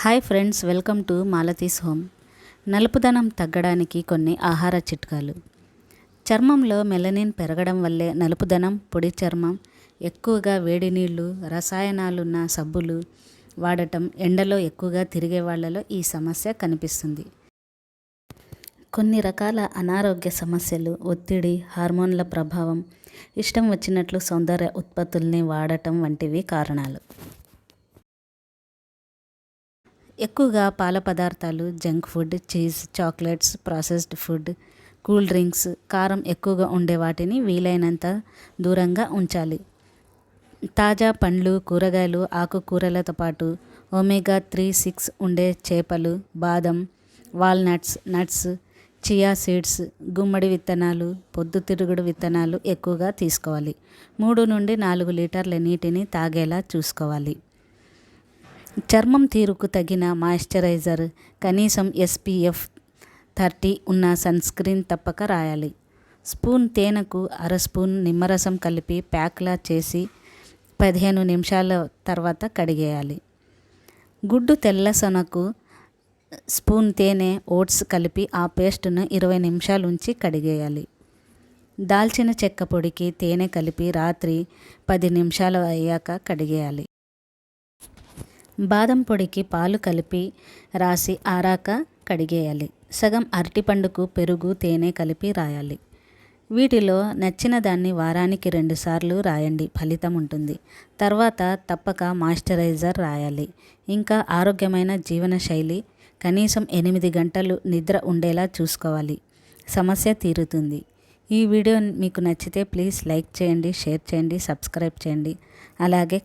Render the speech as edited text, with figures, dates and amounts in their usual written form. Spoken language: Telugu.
Hi friends, welcome to Malathi's home. నలుపుదనం తగ్గడానికి కొన్ని ఆహార చిట్కాలు. చర్మంలో మెలనిన్ పెరగడం వల్లే నలుపుదనం, పొడి చర్మం, ఎక్కువగా వేడి నీళ్లు, రసాయనాలున్న సబ్బులు వాడటం, ఎండలో ఎక్కువగా తిరిగే వాళ్ళలో ఈ సమస్య కనిపిస్తుంది. కొన్ని రకాల అనారోగ్య సమస్యలు, ఒత్తిడి, హార్మోన్ల ప్రభావం, ఇష్టం వచ్చినట్లు సౌందర్య ఉత్పత్తుల్ని వాడటం వంటివి కారణాలు. ఎక్కువగా పాల పదార్థాలు, junk food, cheese, chocolates, processed food, cool drinks, కారం ఎక్కువగా ఉండే వాటిని వీలైనంత దూరంగా ఉంచాలి. తాజా పండ్లు, కూరగాయలు, ఆకుకూరలతో పాటు ఒమేగా 3, 6 ఉండే చేపలు, బాదం, వాల్నట్స్, నట్స్, చియా సీడ్స్, గుమ్మడి విత్తనాలు, పొద్దుతిరుగుడు విత్తనాలు ఎక్కువగా తీసుకోవాలి. 3 నుండి 4 లీటర్ల నీటిని తాగేలా చూసుకోవాలి. చర్మం తీరుకు తగిన మాయిశ్చరైజర్, కనీసం SPF 30 ఉన్న సన్స్క్రీన్ తప్పక రాయాలి. స్పూన్ తేనెకు అర స్పూన్ నిమ్మరసం కలిపి ప్యాక్లా చేసి 15 నిమిషాల తర్వాత కడిగేయాలి. గుడ్డు తెల్లసొనకు స్పూన్ తేనె, ఓట్స్ కలిపి ఆ పేస్టును 20 నిమిషాలు ఉంచి కడిగేయాలి. దాల్చిన చెక్క పొడికి తేనె కలిపి రాత్రి 10 నిమిషాలు అయ్యాక కడిగేయాలి. బాదం పొడికి పాలు కలిపి రాసి ఆరాక కడిగేయాలి. సగం అరటిపండుకు పెరుగు, తేనె కలిపి రాయాలి. వీటిలో నచ్చిన దాన్ని వారానికి 2 సార్లు రాయండి, ఫలితం ఉంటుంది. తర్వాత తప్పక మాయిశ్చరైజర్ రాయాలి. ఇంకా ఆరోగ్యమైన జీవనశైలి, కనీసం 8 గంటలు నిద్ర ఉండేలా చూసుకోవాలి. సమస్య తీరుతుంది. ఈ వీడియో మీకు నచ్చితే ప్లీజ్ లైక్ చేయండి, షేర్ చేయండి, సబ్స్క్రైబ్ చేయండి. అలాగే